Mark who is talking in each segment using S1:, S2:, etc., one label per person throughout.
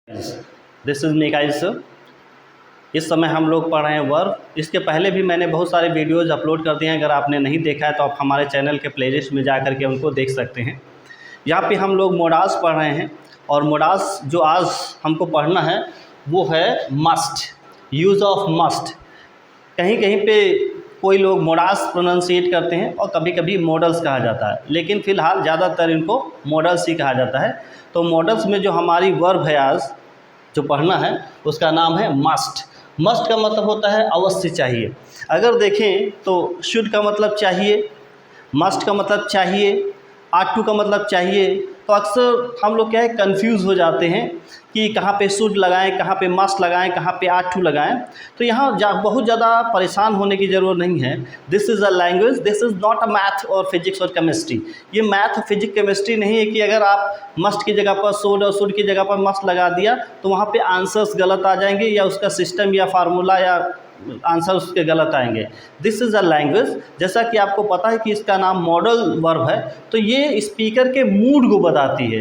S1: This is Mikail sir. इस समय हम लोग पढ़ रहे हैं वर्ब। इसके पहले भी मैंने बहुत सारे वीडियोज़ अपलोड कर दिए हैं, अगर आपने नहीं देखा है तो आप हमारे चैनल के प्लेलिस्ट में जा कर के उनको देख सकते हैं। यहाँ पे हम लोग मोडास पढ़ रहे हैं और मोडास जो आज हमको पढ़ना है वो है मस्ट, यूज़ ऑफ मस्ट। कहीं कहीं पे कोई लोग मोडास प्रोनाउंसिएट करते हैं और कभी कभी मॉडल्स कहा जाता है, लेकिन फ़िलहाल ज़्यादातर इनको मॉडल्स ही कहा जाता है। तो मॉडल्स में जो हमारी वर्ब है आज जो पढ़ना है उसका नाम है मस्ट। मस्ट का मतलब होता है अवश्य चाहिए। अगर देखें तो शुड का मतलब चाहिए, मस्ट का मतलब चाहिए, आट टू का मतलब चाहिए। तो अक्सर हम लोग क्या है कंफ्यूज हो जाते हैं कि कहाँ पे शुड लगाएं, कहाँ पे मस्ट लगाएं, कहाँ पे आट टू लगाएं। तो यहाँ बहुत ज़्यादा परेशान होने की ज़रूरत नहीं है। This is a language, this is not a math और फिजिक्स और केमिस्ट्री। ये मैथ फिजिक्स केमिस्ट्री नहीं है कि अगर आप मस्ट की जगह पर शुड और शुड की जगह पर मस्ट लगा दिया तो वहाँ पे आंसर्स गलत आ जाएंगे या उसका सिस्टम या फार्मूला या आंसर उसके गलत आएंगे। This is a language. जैसा कि आपको पता है कि इसका नाम मॉडल वर्ब है, तो ये स्पीकर के मूड को बताती है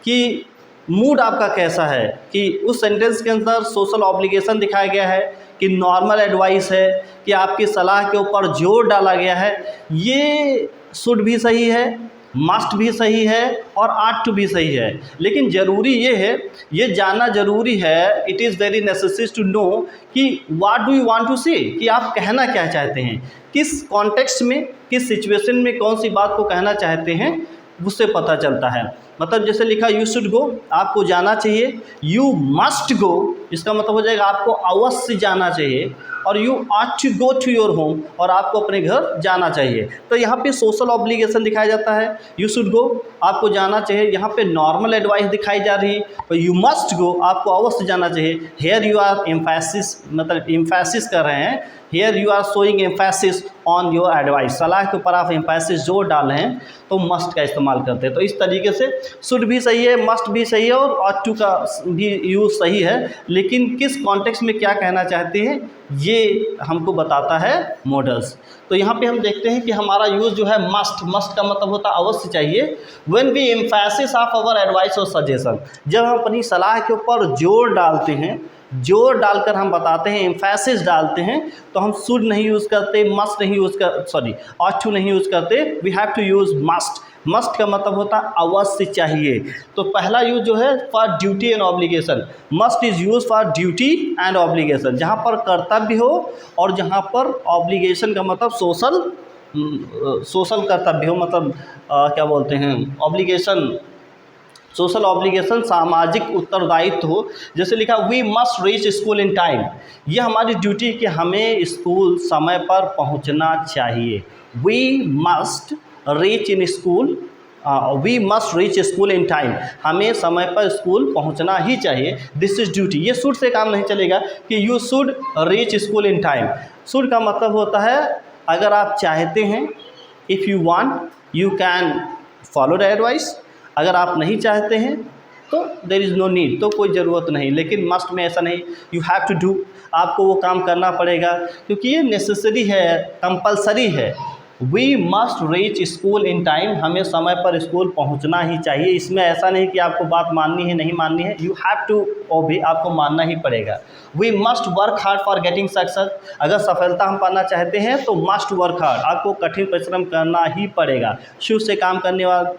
S1: कि मूड आपका कैसा है, कि उस सेंटेंस के अंदर सोशल ऑब्लिगेशन दिखाया गया है कि नॉर्मल एडवाइस है, कि आपकी सलाह के ऊपर जोर डाला गया है। ये शुड भी सही है, मस्ट भी सही है और आट टू भी सही है। लेकिन ज़रूरी ये है, ये जानना ज़रूरी है, it is very necessary to know कि what do you want to say, कि आप कहना क्या चाहते हैं, किस कॉन्टेक्स्ट में, किस सिचुएशन में कौन सी बात को कहना चाहते हैं, उससे पता चलता है। मतलब जैसे लिखा यू शुड गो, आपको जाना चाहिए। यू मस्ट गो, इसका मतलब हो जाएगा आपको अवश्य जाना चाहिए। और you ought to go to your home, और आपको अपने घर जाना चाहिए। तो यहाँ पे सोशल ऑब्लिगेशन दिखाया जाता है, यू शुड गो, आपको जाना चाहिए। यहाँ पे नॉर्मल एडवाइस दिखाई जा रही है, तो यू मस्ट गो, आपको अवश्य जाना चाहिए। हेयर यू आर एम्फेसिस, मतलब एम्फेसिस कर रहे हैं, here you are showing emphasis on your advice, सलाह के ऊपर आप एम्फेसिस जोर डाल रहे हैं तो मस्ट का इस्तेमाल करते हैं। तो इस तरीके से शुड भी सही है, मस्ट भी सही है और ऑट टू का भी यूज़ सही है, लेकिन किस कॉन्टेक्स्ट में क्या कहना चाहते हैं ये हमको बताता है मॉडल्स। तो यहाँ पे हम देखते हैं कि हमारा यूज़ जो है मस्ट, मस्ट का मतलब होता है अवश्य चाहिए। When we emphasis of our advice और सजेशन, जब हम अपनी सलाह के ऊपर जोर डालते हैं, जोर डालकर हम बताते हैं, एम्फेसिस डालते हैं, तो हम शुड नहीं यूज़ करते, मस्ट नहीं यूज़ कर, सॉरी ऑट टू नहीं यूज़ करते, we have to use must. Must का मतलब होता है अवश्य चाहिए। तो पहला यूज जो है for duty and obligation, must is use for duty and obligation, जहाँ पर कर्तव्य हो और जहाँ पर ऑब्लिगेशन का मतलब सोशल कर्तव्य हो, मतलब क्या बोलते हैं ऑब्लिगेशन, सोशल ऑब्लिगेशन, सामाजिक उत्तरदायित्व हो। जैसे लिखा we must reach school in time, यह हमारी ड्यूटी कि हमें स्कूल समय पर पहुंचना चाहिए। We must reach in school, we must reach school in time, हमें समय पर स्कूल पहुंचना ही चाहिए। This is duty. ये शुड से काम नहीं चलेगा कि you should reach school in time. Should का मतलब होता है अगर आप चाहते हैं, if you want you can follow the advice, अगर आप नहीं चाहते हैं तो देयर इज़ नो नीड, तो कोई ज़रूरत नहीं। लेकिन मस्ट में ऐसा नहीं, यू हैव टू डू, आपको वो काम करना पड़ेगा क्योंकि ये नेसेसरी है, कंपलसरी है। We must reach school in time, हमें समय पर स्कूल पहुंचना ही चाहिए। इसमें ऐसा नहीं कि आपको बात माननी है नहीं माननी है, यू हैव टू ओबे, आपको मानना ही पड़ेगा। We must work hard for getting success, अगर सफलता हम पाना चाहते हैं तो मस्ट वर्क हार्ड, आपको कठिन परिश्रम करना ही पड़ेगा। शुड से काम करने वाला,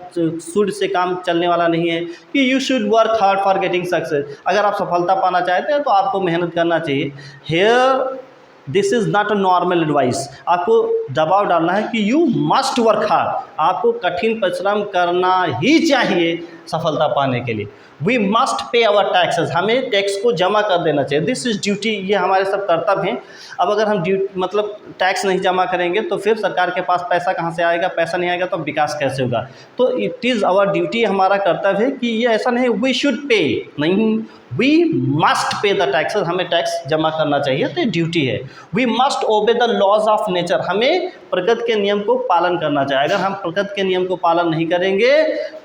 S1: शुड से काम चलने वाला नहीं है कि you should work hard for getting success, अगर आप सफलता पाना चाहते हैं तो आपको मेहनत करना चाहिए। Here this is not a normal advice, आपको दबाव डालना है कि यू मस्ट वर्क हार्ड, आपको कठिन परिश्रम करना ही चाहिए सफलता पाने के लिए। We must pay our taxes, हमें टैक्स को जमा कर देना चाहिए। दिस इज़ ड्यूटी, ये हमारे सब कर्तव्य हैं। अब अगर हम मतलब टैक्स नहीं जमा करेंगे तो फिर सरकार के पास पैसा कहाँ से आएगा, पैसा नहीं आएगा तो विकास कैसे होगा। तो इट इज़ आवर ड्यूटी, हमारा कर्तव्य है कि ये ऐसा नहीं वी शुड पे, नहीं, we must pay the taxes, हमें टैक्स जमा करना चाहिए, तो ड्यूटी है। We must obey the laws of nature, हमें प्रकृति के नियम को पालन करना चाहिए। अगर हम प्रकृति के नियम को पालन नहीं करेंगे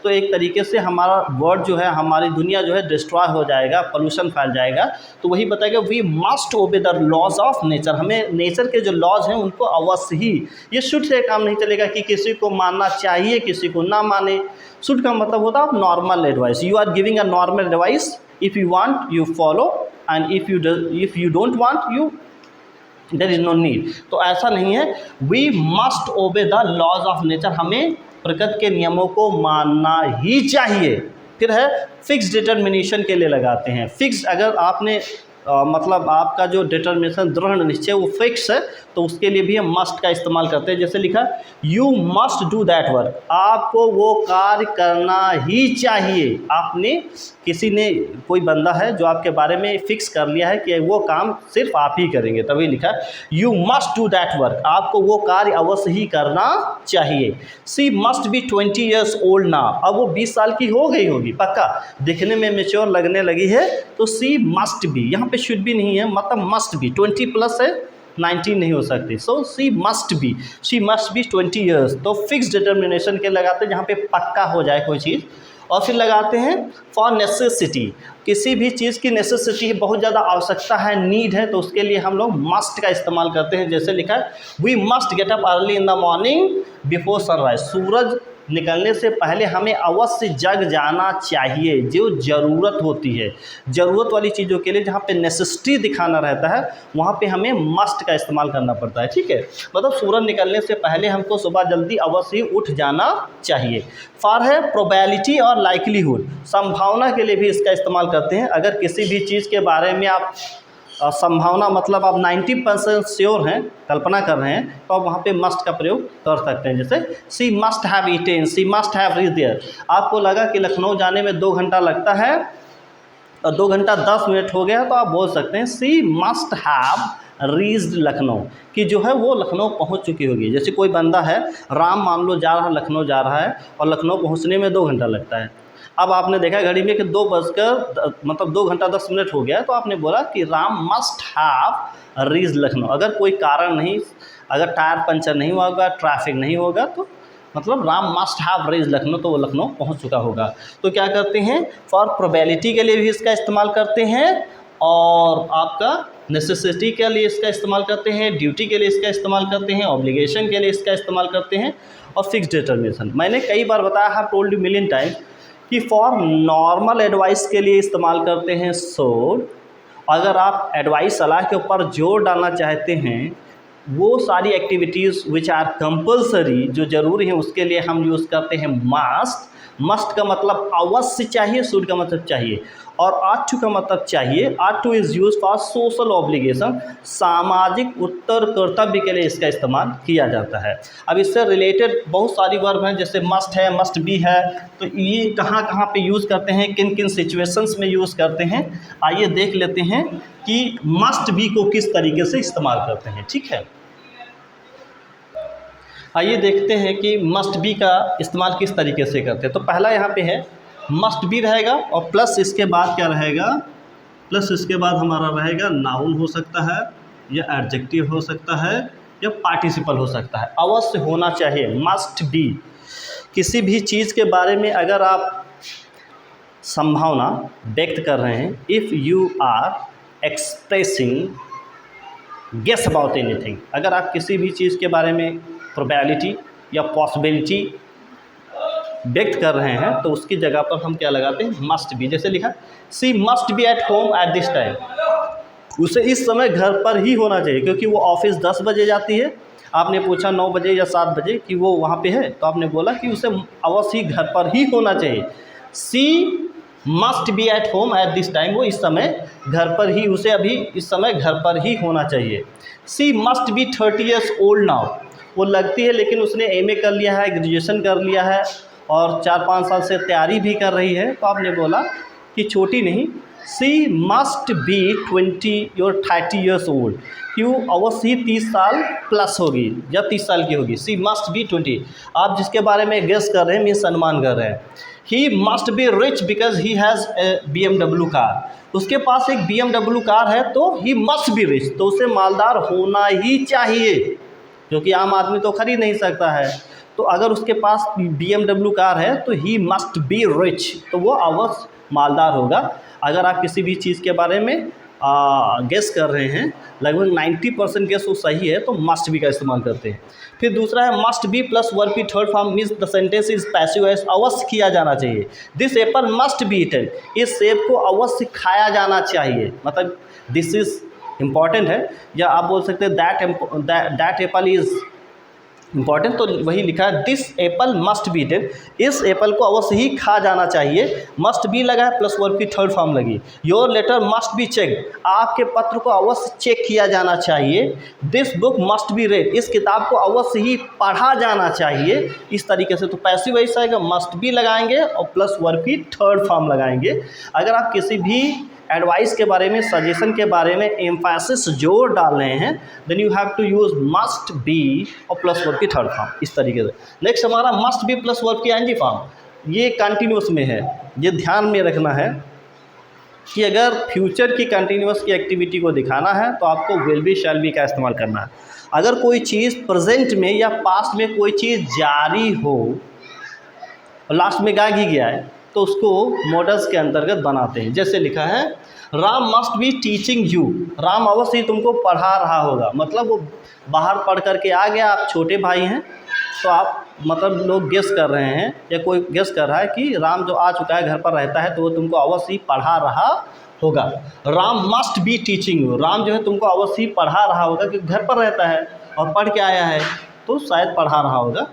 S1: तो एक तरीके से हमारा वर्ल्ड जो है, हमारी दुनिया जो है डिस्ट्रॉय हो जाएगा, पोल्यूशन फैल जाएगा। तो वही बताएगा we must obey the laws of nature, हमें नेचर के जो लॉज हैं उनको अवश्य ही, ये शुड से काम नहीं चलेगा कि किसी को मानना चाहिए किसी को ना माने। शुड का मतलब होता है normal advice, you are giving a normal advice, if you want you follow and if you don't want you there is no need. तो ऐसा नहीं है, we must obey the laws of nature, हमें प्रकृति के नियमों को मानना ही चाहिए। फिर है फिक्स डिटर्मिनेशन के लिए लगाते हैं। फिक्स, अगर आपने मतलब आपका जो डिटर्मिनेशन दृढ़ निश्चय वो फिक्स है तो उसके लिए भी हम मस्ट का इस्तेमाल करते हैं। जैसे लिखा you must do that work, आपको वो कार्य करना ही चाहिए। आपने किसी ने, कोई बंदा है जो आपके बारे में फिक्स कर लिया है कि वो काम सिर्फ आप ही करेंगे, तभी लिखा you must do that work, आपको वो कार्य अवश्य ही करना चाहिए। She must be 20 years old now, अब वो 20 साल की हो गई होगी पक्का, दिखने में मैच्योर लगने लगी है, तो सी मस्ट बी, यहाँ पे शुड भी नहीं है, मतलब मस्ट बी, 20 प्लस है 19 नहीं हो सकती। So she must be 20 years. तो फिक्स डिटर्मिनेशन के लगाते हैं जहाँ पे पक्का हो जाए कोई चीज़। और फिर लगाते हैं फॉर नेसेसिटी, किसी भी चीज़ की नेसेसिटी है, बहुत ज़्यादा आवश्यकता है, नीड है, तो उसके लिए हम लोग मस्ट का इस्तेमाल करते हैं। जैसे लिखा है we must get up early in the morning before sunrise, सूरज निकलने से पहले हमें अवश्य जग जाना चाहिए। जो ज़रूरत होती है, ज़रूरत वाली चीज़ों के लिए जहाँ पे नेसेसिटी दिखाना रहता है वहाँ पे हमें मस्ट का इस्तेमाल करना पड़ता है, ठीक है। मतलब सूरज निकलने से पहले हमको सुबह जल्दी अवश्य उठ जाना चाहिए। फॉर है प्रोबेबिलिटी और लाइकलीहुड, संभावना के लिए भी इसका इस्तेमाल करते हैं। अगर किसी भी चीज़ के बारे में आप संभावना, मतलब आप 90% श्योर हैं, कल्पना कर रहे हैं, तो आप वहाँ पे मस्ट का प्रयोग कर सकते हैं। जैसे she must have eaten, she must have reached there, आपको लगा कि लखनऊ जाने में 2 घंटा लगता है और 2 घंटा 10 मिनट हो गया, तो आप बोल सकते हैं she must have reached Lucknow, कि जो है वो लखनऊ पहुँच चुकी होगी। जैसे कोई बंदा है, राम मान लो जा रहा है, लखनऊ जा रहा है और लखनऊ पहुँचने में 2 घंटा लगता है। अब आपने देखा घड़ी में कि 2 घंटा 10 मिनट हो गया, तो आपने बोला कि Ram must have reached Lucknow. अगर कोई कारण नहीं, अगर टायर पंचर नहीं हुआ होगा, ट्रैफिक नहीं होगा, तो मतलब Ram must have reached Lucknow, तो वो लखनऊ पहुंच चुका होगा। तो क्या करते हैं, फॉर प्रोबेबिलिटी के लिए भी इसका इस्तेमाल करते हैं और आपका नेसेसिटी के लिए इसका इस्तेमाल करते हैं, ड्यूटी के लिए इसका इस्तेमाल करते हैं, ऑब्लिगेशन के लिए इसका इस्तेमाल करते हैं और फिक्स डिटर्मिनेशन। मैंने कई बार बताया, have told you million times कि फॉर नॉर्मल एडवाइस के लिए इस्तेमाल करते हैं शुड। अगर आप एडवाइस सलाह के ऊपर जोर डालना चाहते हैं, वो सारी एक्टिविटीज़ विच आर कंपल्सरी, जो ज़रूरी है, उसके लिए हम यूज़ करते हैं मस्ट। मस्ट का मतलब अवश्य चाहिए, शुड का मतलब चाहिए, और आट टू का मतलब चाहिए। Ought to is use for social obligation, सामाजिक उत्तर कर्तव्य के लिए इसका इस्तेमाल किया जाता है। अब इससे रिलेटेड बहुत सारी वर्ब हैं, जैसे मस्ट है, मस्ट बी है, तो ये कहाँ कहाँ पे यूज़ करते हैं, किन किन सिचुएशंस में यूज़ करते हैं, आइए देख लेते हैं कि मस्ट बी को किस तरीके से इस्तेमाल करते हैं, ठीक है। आइए देखते हैं कि मस्ट बी का इस्तेमाल किस तरीके से करते हैं। तो पहला यहाँ पे है मस्ट बी रहेगा और प्लस इसके बाद क्या रहेगा, प्लस इसके बाद हमारा रहेगा नाउन हो सकता है या एडजेक्टिव हो सकता है या पार्टिसिपल हो सकता है। अवश्य होना चाहिए, मस्ट बी। किसी भी चीज़ के बारे में अगर आप संभावना व्यक्त कर रहे हैं, if you are expressing guess about anything, अगर आप किसी भी चीज़ के बारे में प्रोबेबिलिटी या पॉसिबिलिटी व्यक्त कर रहे हैं, तो उसकी जगह पर हम क्या लगाते हैं, मस्ट बी। जैसे लिखा she must be at home at this time, उसे इस समय घर पर ही होना चाहिए, क्योंकि वो ऑफिस 10 बजे जाती है। आपने पूछा 9 बजे या 7 बजे कि वो वहाँ पे है, तो आपने बोला कि उसे अवश्य घर पर ही होना चाहिए। She must be at home at this time, वो इस समय घर पर ही, उसे अभी इस समय घर पर ही होना चाहिए। She must be 30 years old now, वो लगती है लेकिन उसने MA कर लिया है, ग्रेजुएशन कर लिया है और 4-5 साल से तैयारी भी कर रही है, तो आपने बोला कि छोटी नहीं, सी मस्ट बी 20 और 30 ईयर्स ओल्ड, क्यों अवश्य ही 30 साल प्लस होगी या 30 साल की होगी। सी मस्ट बी 20, आप जिसके बारे में गेस कर रहे हैं मीन्स अनुमान कर रहे हैं। He must be rich because he has a BMW car, उसके पास एक BMW कार है तो ही मस्ट बी रिच, तो उसे मालदार होना ही चाहिए, क्योंकि आम आदमी तो खरीद नहीं सकता है। तो अगर उसके पास BMW कार है तो ही मस्ट बी रिच, तो वो अवश्य मालदार होगा। अगर आप किसी भी चीज़ के बारे में गेस कर रहे हैं, लगभग 90% गेस वो सही है, तो मस्ट बी का इस्तेमाल करते हैं। फिर दूसरा है मस्ट बी प्लस वर्ब की third form means the sentence is passive voice, अवश्य किया जाना चाहिए। This apple must be eaten, इस सेब को अवश्य खाया जाना चाहिए, मतलब दिस इज इम्पॉर्टेंट है। या आप बोल सकते हैं दैट एप्पल इज इम्पॉर्टेंट, तो वही लिखा है this apple must be eaten, इस एप्पल को अवश्य ही खा जाना चाहिए। मस्ट बी लगा है प्लस वर्ब की थर्ड फॉर्म लगी। Your letter must be check, आपके पत्र को अवश्य चेक किया जाना चाहिए। This book must be read, इस किताब को अवश्य ही पढ़ा जाना चाहिए। इस तरीके से तो पैसिव वॉइस आएगा, मस्ट बी लगाएंगे और प्लस वर्ब की थर्ड फॉर्म लगाएंगे। अगर आप किसी भी एडवाइस के बारे में, सजेशन के बारे में एम्फेसिस जोर डाल रहे हैं, then you have to use must be और प्लस वर्ब की थर्ड फॉर्म, इस तरीके से। नेक्स्ट हमारा मस्ट बी प्लस वर्ब की आईएनजी फॉर्म, ये कंटिन्यूस में है। ये ध्यान में रखना है कि अगर फ्यूचर की कंटिन्यूस की एक्टिविटी को दिखाना है तो आपको विल बी शैल बी का इस्तेमाल करना है। अगर कोई चीज़ प्रेजेंट में या पास्ट में कोई चीज़ जारी हो और लास्ट में गा ही गया है तो उसको मॉडल्स के अंतर्गत बनाते हैं। जैसे लिखा है Ram must be teaching you, Ram अवश्य ही तुमको पढ़ा रहा होगा, मतलब वो बाहर पढ़ करके आ गया, आप छोटे भाई हैं तो आप मतलब लोग गेस कर रहे हैं या कोई गेस कर रहा है कि राम जो आ चुका है घर पर रहता है तो वो तुमको अवश्य ही पढ़ा रहा होगा। Ram must be teaching you, Ram जो है तुमको अवश्य ही पढ़ा रहा होगा क्योंकि घर पर रहता है और पढ़ के आया है तो शायद पढ़ा रहा होगा।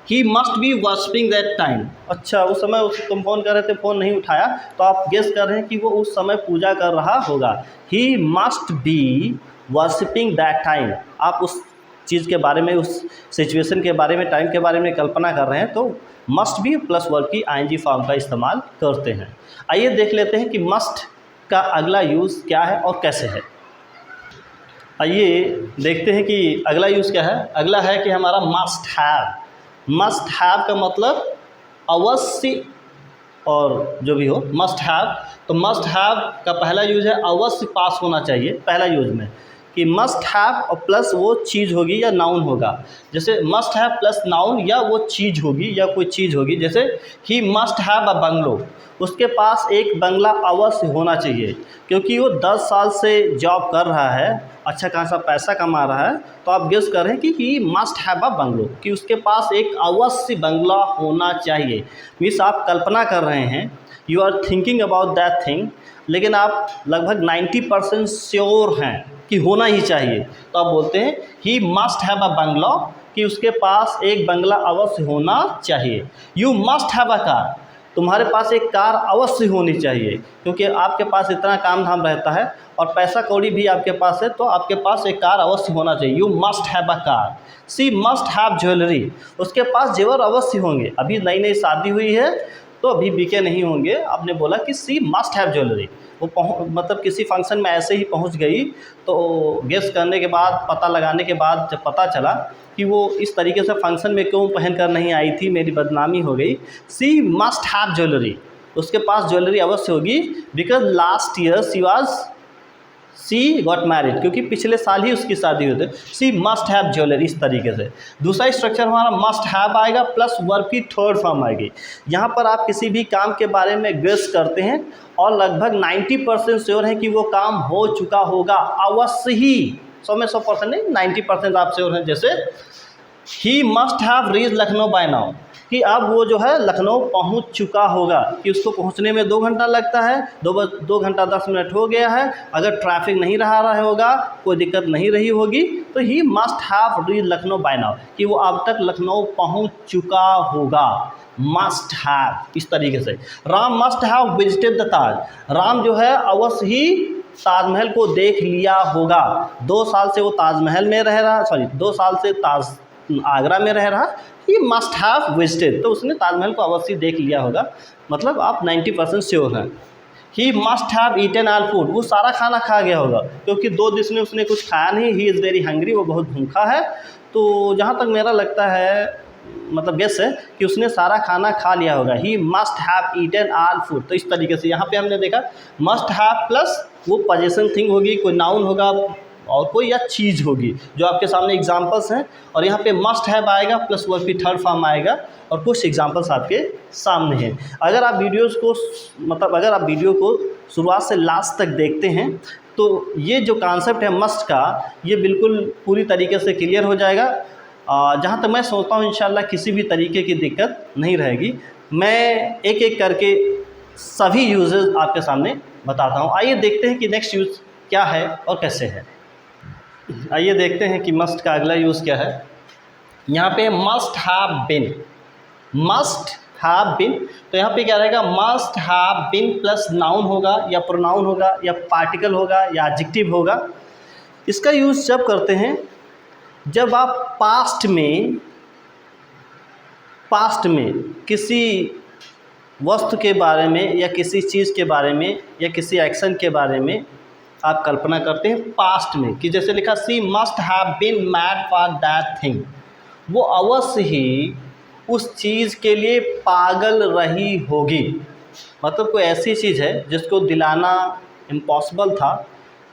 S1: He must be worshipping that time, अच्छा उस समय तुम फ़ोन कर रहे थे, फ़ोन नहीं उठाया तो आप गेस कर रहे हैं कि वो उस समय पूजा कर रहा होगा। He must be worshipping that time, आप उस चीज़ के बारे में, उस सिचुएशन के बारे में, टाइम के बारे में कल्पना कर रहे हैं तो मस्ट बी प्लस वर्ब की आईएनजी फॉर्म का इस्तेमाल करते हैं। आइए देख लेते हैं कि मस्ट का अगला यूज़ क्या है और कैसे है। आइए देखते हैं कि अगला यूज़ क्या है। अगला है कि हमारा मस्ट हैव। मस्ट हैव का मतलब अवश्य और जो भी हो मस्ट हैव, तो मस्ट हैव का पहला यूज है अवश्य पास होना चाहिए। पहला यूज में कि मस्ट हैव और प्लस वो चीज़ होगी या नाउन होगा, जैसे मस्ट हैव प्लस नाउन या वो चीज़ होगी या कोई चीज़ होगी। जैसे he must have a bungalow, उसके पास एक बंगला अवश्य होना चाहिए क्योंकि वो 10 साल से जॉब कर रहा है, अच्छा खासा पैसा कमा रहा है, तो आप गेस कर रहे हैं कि he must have a bungalow, कि उसके पास एक अवश्य बंगला होना चाहिए। मीन्स आप कल्पना कर रहे हैं, you are thinking about that thing, लेकिन आप लगभग 90% श्योर हैं कि होना ही चाहिए, तो आप बोलते हैं ही मस्ट हैव अ बंगला, कि उसके पास एक बंगला अवश्य होना चाहिए। You must have a car, तुम्हारे पास एक कार अवश्य होनी चाहिए क्योंकि आपके पास इतना काम धाम रहता है और पैसा कौड़ी भी आपके पास है, तो आपके पास एक कार अवश्य होना चाहिए। You must have a car. She must have jewellery, उसके पास जेवर अवश्य होंगे। अभी नई नई शादी हुई है तो अभी बिके नहीं होंगे। आपने बोला कि सी मस्ट हैव ज्वेलरी, वो मतलब किसी फंक्शन में ऐसे ही पहुंच गई तो गेस करने के बाद, पता लगाने के बाद जब पता चला कि वो इस तरीके से फंक्शन में क्यों पहन कर नहीं आई थी, मेरी बदनामी हो गई। सी मस्ट हैव ज्वेलरी, उसके पास ज्वेलरी अवश्य होगी because last year she got married, क्योंकि पिछले साल ही उसकी शादी हुई थी। सी मस्ट हैव ज्वेलरी, इस तरीके से। दूसरा स्ट्रक्चर हमारा मस्ट हैव आएगा प्लस वर्ब की थर्ड फॉर्म आएगी। यहाँ पर आप किसी भी काम के बारे में गेस करते हैं और लगभग 90% श्योर है कि वो काम हो चुका होगा अवश्य ही। 100 में 100% नहीं, 90% आप श्योर हैं। जैसे he must have reach Lucknow by now, कि अब वो जो है लखनऊ पहुंच चुका होगा, कि उसको पहुंचने में 2 घंटा लगता है, 2 घंटा 10 मिनट हो गया है। अगर ट्रैफिक नहीं रहा होगा, कोई दिक्कत नहीं रही होगी, तो he must have reach Lucknow by now, कि वो अब तक लखनऊ पहुंच चुका होगा। मस्ट हैव, इस तरीके से। Ram must have visited the Taj, Ram जो है अवश्य ही ताजमहल को देख लिया होगा। 2 साल से वो ताजमहल में रह रहा, 2 साल से आगरा में रह रहा, ही मस्ट हैव विजिटेड, तो उसने ताजमहल को अवश्य देख लिया होगा। मतलब आप 90% श्योर हैं। He must have eaten all food, वो सारा खाना खा गया होगा क्योंकि 2 दिन में उसने कुछ खाया नहीं। ही इज़ वेरी हंग्री, वो बहुत भूखा है। तो जहाँ तक मेरा लगता है मतलब गेस है कि उसने सारा खाना खा लिया होगा। He must have eaten all food. तो इस तरीके से यहाँ पे हमने देखा मस्ट हैव प्लस वो पोजेसन थिंग होगी, कोई नाउन होगा और कोई या चीज़ होगी जो आपके सामने एग्जांपल्स हैं, और यहाँ पे मस्ट हैव आएगा प्लस वर्ब की थर्ड फॉर्म आएगा और कुछ एग्जांपल्स आपके सामने हैं। अगर आप वीडियोज़ को मतलब अगर आप वीडियो को शुरुआत से लास्ट तक देखते हैं तो ये जो कॉन्सेप्ट है मस्ट का, ये बिल्कुल पूरी तरीके से क्लियर हो जाएगा। जहाँ तक मैं सोचता हूँ इंशाल्लाह किसी भी तरीके की दिक्कत नहीं रहेगी। मैं एक एक करके सभी यूजेस आपके सामने बताता हूँ। आइए देखते हैं कि नेक्स्ट यूज़ क्या है और कैसे है। आइए देखते हैं कि मस्ट का अगला यूज़ क्या है। यहाँ पे must have been, must have been, तो यहाँ पे क्या रहेगा, must have been plus noun होगा या प्रोनाउन होगा या पार्टिकल होगा या एडजेक्टिव होगा। इसका यूज़ जब करते हैं जब आप पास्ट में किसी वस्तु के बारे में या किसी चीज़ के बारे में या किसी एक्शन के बारे में आप कल्पना करते हैं पास्ट में, कि जैसे लिखा she must have been mad for that thing, वो अवश्य ही उस चीज़ के लिए पागल रही होगी। मतलब कोई ऐसी चीज़ है जिसको दिलाना इम्पॉसिबल था,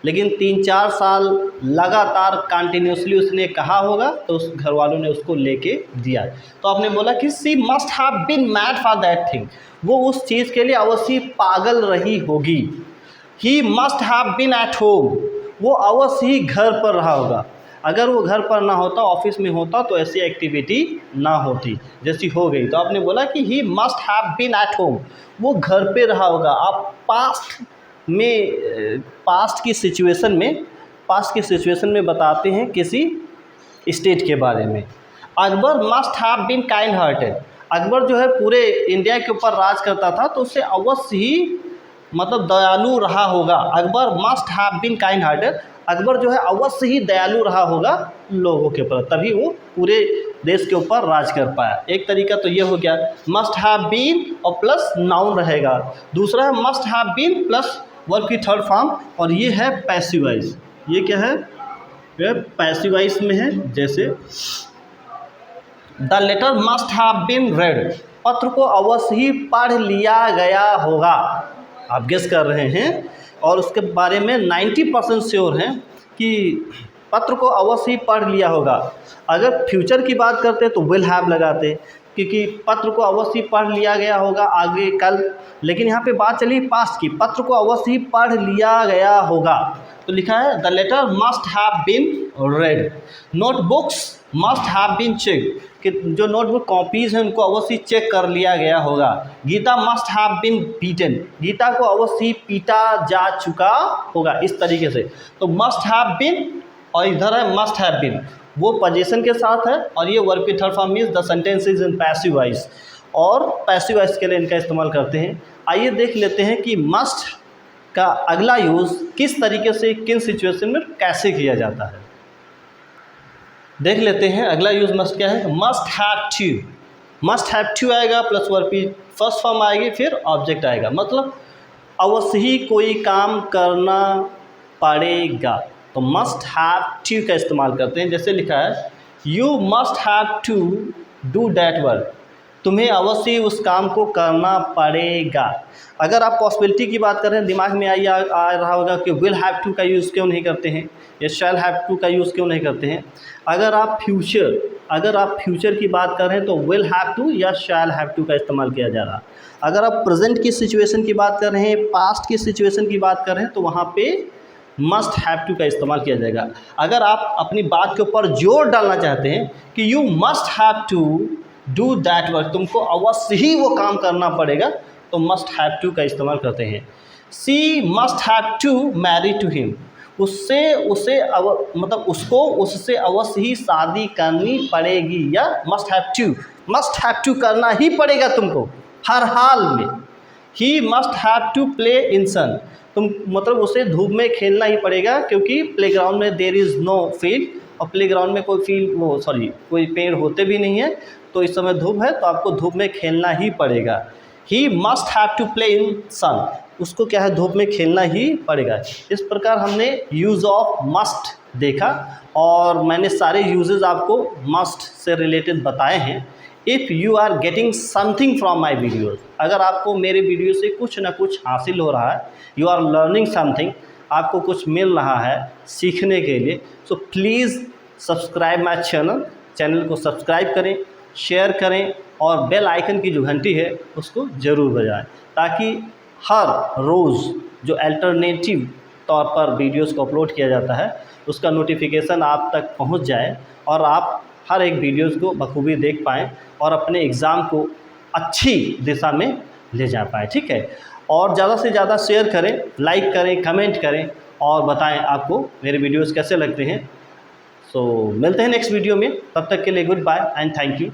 S1: लेकिन 3-4 साल लगातार कंटिन्यूसली उसने कहा होगा तो उस घर वालों ने उसको लेके दिया। तो आपने बोला कि she must have been mad for that thing, वो उस चीज़ के लिए अवश्य पागल रही होगी। He must have been at home, वो अवश्य ही घर पर रहा होगा। अगर वो घर पर ना होता, ऑफिस में होता, तो ऐसी एक्टिविटी ना होती जैसी हो गई। तो आपने बोला कि he must have been at home, वो घर पे रहा होगा। आप पास्ट की सिचुएशन में बताते हैं किसी स्टेट के बारे में। Akbar must have been kind hearted, Akbar जो है पूरे इंडिया के ऊपर राज करता था तो उससे अवश्य ही मतलब दयालु रहा होगा। Akbar must have been kind hearted, Akbar जो है अवश्य ही दयालु रहा होगा लोगों के ऊपर, तभी वो पूरे देश के ऊपर राज कर पाया। एक तरीका तो ये हो गया मस्ट हैव बीन और प्लस नाउन रहेगा। दूसरा है must have been plus verb की थर्ड फॉर्म, और ये है पैसिव वॉइस। ये क्या है, ये पैसिव वॉइस में है। जैसे the letter must have been read, पत्र को अवश्य ही पढ़ लिया गया होगा। आप गेस कर रहे हैं और उसके बारे में 90% श्योर हैं कि पत्र को अवश्य ही पढ़ लिया होगा। अगर फ्यूचर की बात करते तो विल हैव लगाते, क्योंकि पत्र को अवश्य ही पढ़ लिया गया होगा आगे कल, लेकिन यहाँ पे बात चली पास्ट की, पत्र को अवश्य ही पढ़ लिया गया होगा। तो लिखा है the letter must have been read. Notebooks must have been check, कि जो नोटबुक कॉपीज़ हैं उनको अवश्य चेक कर लिया गया होगा। Geeta must have been beaten, Geeta को अवश्य ही पीटा जा चुका होगा। इस तरीके से तो मस्ट हैव बीन और इधर है मस्ट हैव बीन, वो पोजीशन के साथ है और ये वर्ब की third form means the sentence is in passive voice, और पैसिव वॉइस के लिए इनका इस्तेमाल करते हैं। आइए देख लेते हैं कि मस्ट का अगला यूज़ किस तरीके से किन सिचुएशन में कैसे किया जाता है। देख लेते हैं अगला यूज़ मस्ट क्या है। Must have to, must have to आएगा प्लस वर्ब की फर्स्ट फॉर्म आएगी, फिर ऑब्जेक्ट आएगा, मतलब अवश्य ही कोई काम करना पड़ेगा। तो मस्ट हैव टू का इस्तेमाल करते हैं। जैसे लिखा है you must have to do that work, तुम्हें अवश्य उस काम को करना पड़ेगा। अगर आप पॉसिबिलिटी की बात करें, दिमाग में आ रहा होगा कि विल हैव टू का यूज़ क्यों नहीं करते हैं या शैल हैव टू का यूज़ क्यों नहीं करते हैं। अगर आप फ्यूचर की बात करें तो विल हैव टू या शैल हैव टू का इस्तेमाल किया जा रहा। अगर आप प्रेजेंट की सिचुएशन की बात कर रहे हैं, पास्ट की सिचुएशन की बात कर रहे हैं, तो वहाँ पे मस्ट हैव टू का इस्तेमाल किया जाएगा। अगर आप अपनी बात के ऊपर जोर डालना चाहते हैं कि you must have to do that work, तुमको अवश्य ही वो काम करना पड़ेगा, तो मस्ट हैव टू का इस्तेमाल करते हैं। She must have to marry to him, उससे अवश्य ही शादी करनी पड़ेगी, या मस्ट हैव टू करना ही पड़ेगा तुमको हर हाल में। He must have to play in sun, मतलब उसे धूप में खेलना ही पड़ेगा, क्योंकि प्लेग्राउंड में देयर इज़ नो फील्ड, और प्लेग्राउंड में कोई पेड़ होते भी नहीं है, तो इस समय धूप है तो आपको धूप में खेलना ही पड़ेगा। He must have to play in sun, उसको क्या है धूप में खेलना ही पड़ेगा। इस प्रकार हमने यूज़ ऑफ मस्ट देखा और मैंने सारे यूजेस आपको मस्ट से रिलेटेड बताए हैं। If you are getting something from my videos, अगर आपको मेरे वीडियो से कुछ ना कुछ हासिल हो रहा है, यू आर लर्निंग समथिंग, आपको कुछ मिल रहा है सीखने के लिए, so please subscribe my channel को सब्सक्राइब करें, शेयर करें और बेल आइकन की जो घंटी है उसको ज़रूर बजाएं, ताकि हर रोज़ जो अल्टरनेटिव तौर पर वीडियोस को अपलोड किया जाता है उसका नोटिफिकेशन आप तक पहुंच जाए और आप हर एक वीडियोस को बखूबी देख पाएँ और अपने एग्ज़ाम को अच्छी दिशा में ले जा पाएँ। ठीक है, और ज़्यादा से ज़्यादा शेयर करें, लाइक करें, कमेंट करें और बताएं आपको मेरे वीडियोस कैसे लगते हैं। सो मिलते हैं नेक्स्ट वीडियो में, तब तक के लिए goodbye and thank you.